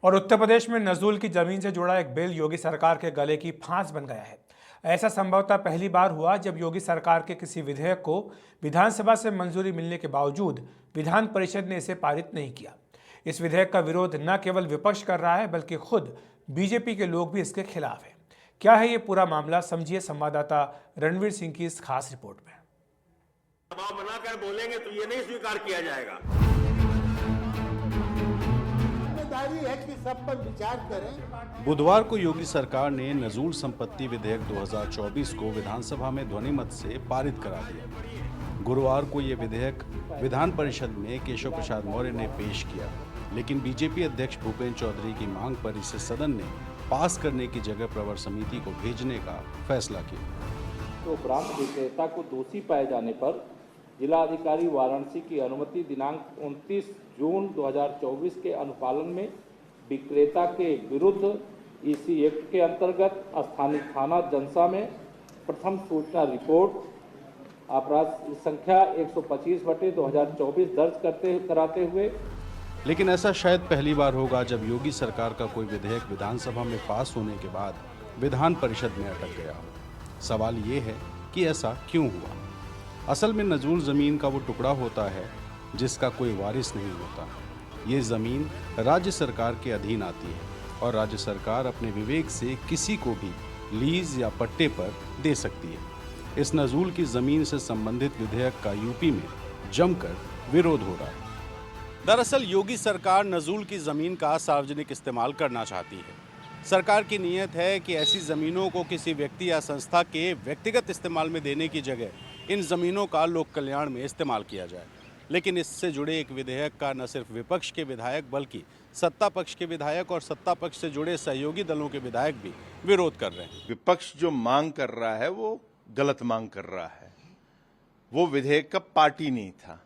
और उत्तर प्रदेश में नजूल की जमीन से जुड़ा एक बिल योगी सरकार के गले की फांस बन गया है। ऐसा संभवतः पहली बार हुआ जब योगी सरकार के किसी विधेयक को विधानसभा से मंजूरी मिलने के बावजूद विधान परिषद ने इसे पारित नहीं किया। इस विधेयक का विरोध न केवल विपक्ष कर रहा है बल्कि खुद बीजेपी के लोग भी इसके खिलाफ हैं। क्या है ये पूरा मामला, समझिए संवाददाता रणवीर सिंह की इस खास रिपोर्ट में। दबाव बनाकर बोलेंगे तो ये नहीं स्वीकार किया जाएगा। जिम्मेदारी है कि सब पर विचार करें। बुधवार को योगी सरकार ने नजूल संपत्ति विधेयक 2024 को विधानसभा में ध्वनिमत से पारित करा दिया। गुरुवार को ये विधेयक विधान परिषद में केशव प्रसाद मौर्य ने पेश किया, लेकिन बीजेपी अध्यक्ष भूपेंद्र चौधरी की मांग पर इसे सदन ने पास करने की जगह प्रवर समिति को भेजने का फैसला किया। तो उपरांत विक्रेता को दोषी पाए जाने पर जिलाधिकारी वाराणसी की अनुमति दिनांक 29 जून 2024 के अनुपालन में विक्रेता के विरुद्ध इसी एक्ट के अंतर्गत स्थानीय थाना जनसा में प्रथम सूचना रिपोर्ट अपराध संख्या 125/2024 दर्ज कराते हुए। लेकिन ऐसा शायद पहली बार होगा जब योगी सरकार का कोई विधेयक विधानसभा में पास होने के बाद विधान परिषद में अटक गया हो। सवाल ये है कि ऐसा क्यों हुआ। असल में नजूल ज़मीन का वो टुकड़ा होता है जिसका कोई वारिस नहीं होता। ये ज़मीन राज्य सरकार के अधीन आती है और राज्य सरकार अपने विवेक से किसी को भी लीज या पट्टे पर दे सकती है। इस नजूल की ज़मीन से संबंधित विधेयक का यूपी में जमकर विरोध हो रहा है। दरअसल योगी सरकार नजूल की ज़मीन का सार्वजनिक इस्तेमाल करना चाहती है। सरकार की नीयत है कि ऐसी ज़मीनों को किसी व्यक्ति या संस्था के व्यक्तिगत इस्तेमाल में देने की जगह इन ज़मीनों का लोक कल्याण में इस्तेमाल किया जाए। लेकिन इससे जुड़े एक विधेयक का न सिर्फ विपक्ष के विधायक बल्कि सत्ता पक्ष के विधायक और सत्ता पक्ष से जुड़े सहयोगी दलों के विधायक भी विरोध कर रहे हैं। विपक्ष जो मांग कर रहा है वो गलत मांग कर रहा है। वो विधेयक का पार्ट ही नहीं था।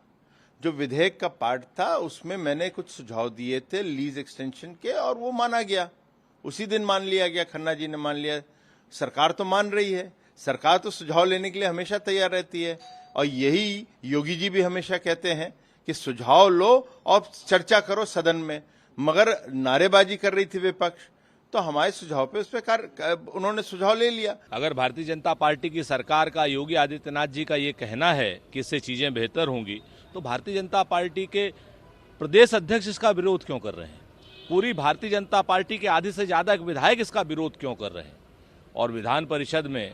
जो विधेयक का पार्ट था उसमें मैंने कुछ सुझाव दिए थे लीज एक्सटेंशन के, और वो माना गया। उसी दिन मान लिया गया, खन्ना जी ने मान लिया। सरकार तो मान रही है। सरकार तो सुझाव लेने के लिए हमेशा तैयार रहती है, और यही योगी जी भी हमेशा कहते हैं कि सुझाव लो और चर्चा करो सदन में। मगर नारेबाजी कर रही थी विपक्ष, तो हमारे सुझाव पे उस पर उन्होंने सुझाव ले लिया। अगर भारतीय जनता पार्टी की सरकार का, योगी आदित्यनाथ जी का ये कहना है कि इससे चीजें बेहतर होंगी, तो भारतीय जनता पार्टी के प्रदेश अध्यक्ष इसका विरोध क्यों कर रहे हैं? पूरी भारतीय जनता पार्टी के आधे से ज्यादा विधायक इसका विरोध क्यों कर रहे हैं? और विधान परिषद में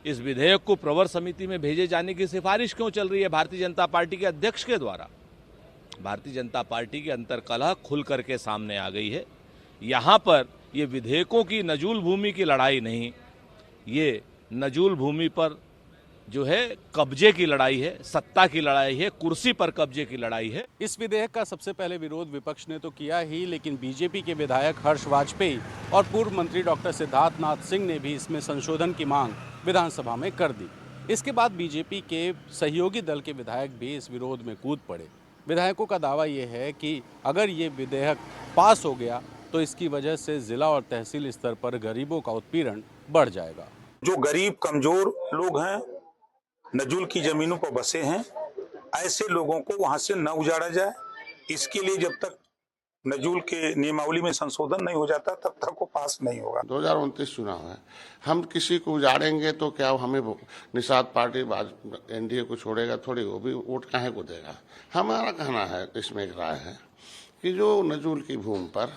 इस विधेयक को प्रवर समिति में भेजे जाने की सिफारिश क्यों चल रही है भारतीय जनता पार्टी के अध्यक्ष के द्वारा? भारतीय जनता पार्टी की अंतर्कलह खुल करके सामने आ गई है। यहाँ पर ये विधेयकों की नजूल भूमि की लड़ाई नहीं, ये नजूल भूमि पर जो है कब्जे की लड़ाई है, सत्ता की लड़ाई है, कुर्सी पर कब्जे की लड़ाई है। इस विधेयक का सबसे पहले विरोध विपक्ष ने तो किया ही, लेकिन बीजेपी के विधायक हर्ष वाजपेयी और पूर्व मंत्री डॉक्टर सिद्धार्थनाथ सिंह ने भी इसमें संशोधन की मांग विधानसभा में कर दी। इसके बाद बीजेपी के सहयोगी दल के विधायक भी इस विरोध में कूद पड़े। विधायकों का दावा यह है कि अगर ये विधेयक पास हो गया तो इसकी वजह से जिला और तहसील स्तर पर गरीबों का उत्पीड़न बढ़ जाएगा। जो गरीब कमजोर लोग हैं, नजूल की जमीनों पर बसे हैं, ऐसे लोगों को वहां से न उजाड़ा जाए। इसके लिए जब तक नजूल के नियमावली में संशोधन नहीं हो जाता तब तक वो पास नहीं होगा। 2029 चुनाव है, हम किसी को उजाड़ेंगे तो क्या हमें निषाद पार्टी एनडीए को छोड़ेगा थोड़ी, वो भी वोट काहे को देगा। हमारा कहना है, इसमें एक राय है कि जो नजूल की भूमि पर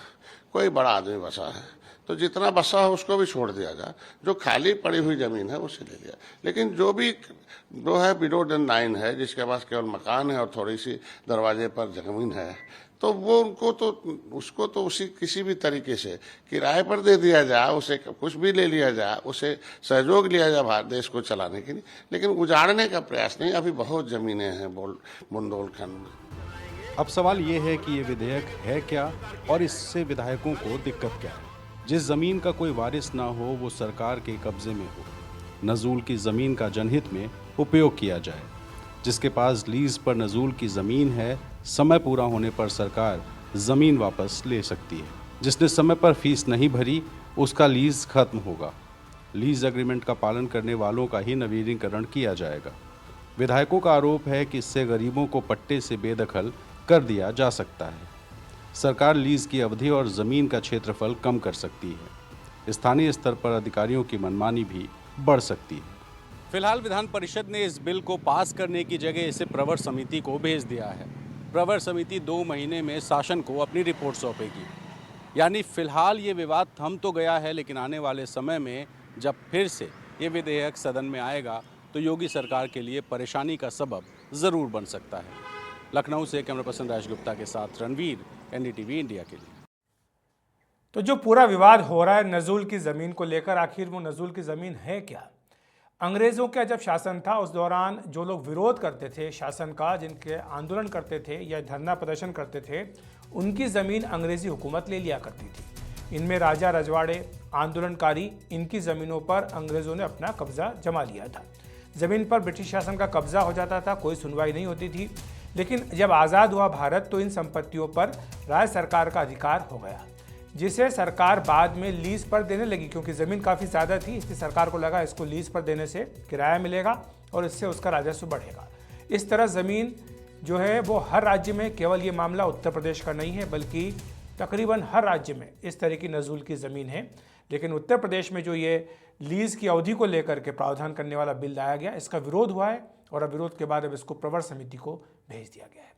कोई बड़ा आदमी बसा है तो जितना बसा हो उसको भी छोड़ दिया जाए, जो खाली पड़ी हुई जमीन है उसे ले लिया। लेकिन जो है बिलो 9 है, जिसके पास केवल मकान है और थोड़ी सी दरवाजे पर जमीन है, तो वो उसको तो उसी किसी भी तरीके से किराए पर दे दिया जाए, उसे कुछ भी ले लिया जाए, उसे सहयोग लिया जाए भारत देश को चलाने के लिए, लेकिन उजाड़ने का प्रयास नहीं। अभी बहुत जमीनें हैं बुंदेलखंड में। अब सवाल ये है कि ये विधेयक है क्या और इससे विधायकों को दिक्कत क्या है? जिस जमीन का कोई वारिस ना हो वो सरकार के कब्जे में हो, नजूल की जमीन का जनहित में उपयोग किया जाए। जिसके पास लीज पर नजूल की जमीन है, समय पूरा होने पर सरकार जमीन वापस ले सकती है। जिसने समय पर फीस नहीं भरी उसका लीज खत्म होगा। लीज एग्रीमेंट का पालन करने वालों का ही नवीनीकरण किया जाएगा। विधायकों का आरोप है कि इससे गरीबों को पट्टे से बेदखल कर दिया जा सकता है। सरकार लीज की अवधि और जमीन का क्षेत्रफल कम कर सकती है। स्थानीय स्तर पर अधिकारियों की मनमानी भी बढ़ सकती है। फिलहाल विधान परिषद ने इस बिल को पास करने की जगह इसे प्रवर समिति को भेज दिया है। प्रवर समिति 2 महीने में शासन को अपनी रिपोर्ट सौंपेगी। यानी फिलहाल ये विवाद थम तो गया है, लेकिन आने वाले समय में जब फिर से ये विधेयक सदन में आएगा तो योगी सरकार के लिए परेशानी का सबब ज़रूर बन सकता है। लखनऊ से कैमरा पर्सन राज गुप्ता के साथ रणवीर, एनडीटीवी इंडिया के लिए। तो जो पूरा विवाद हो रहा है नज़ुल की ज़मीन को लेकर, आखिर वो नज़ुल की ज़मीन है क्या? अंग्रेज़ों का जब शासन था उस दौरान जो लोग विरोध करते थे शासन का, जिनके आंदोलन करते थे या धरना प्रदर्शन करते थे, उनकी ज़मीन अंग्रेज़ी हुकूमत ले लिया करती थी। इनमें राजा रजवाड़े, आंदोलनकारी, इनकी ज़मीनों पर अंग्रेज़ों ने अपना कब्ज़ा जमा लिया था। ज़मीन पर ब्रिटिश शासन का कब्ज़ा हो जाता था, कोई सुनवाई नहीं होती थी। लेकिन जब आज़ाद हुआ भारत तो इन संपत्तियों पर राज्य सरकार का अधिकार हो गया, जिसे सरकार बाद में लीज पर देने लगी, क्योंकि ज़मीन काफ़ी ज़्यादा थी। इसलिए सरकार को लगा इसको लीज पर देने से किराया मिलेगा और इससे उसका राजस्व बढ़ेगा। इस तरह ज़मीन जो है वो हर राज्य में, केवल ये मामला उत्तर प्रदेश का नहीं है बल्कि तकरीबन हर राज्य में इस तरह की नज़ुल की ज़मीन है। लेकिन उत्तर प्रदेश में जो ये लीज की अवधि को लेकर के प्रावधान करने वाला बिल लाया गया, इसका विरोध हुआ है और अब विरोध के बाद अब इसको प्रवर समिति को भेज दिया गया है।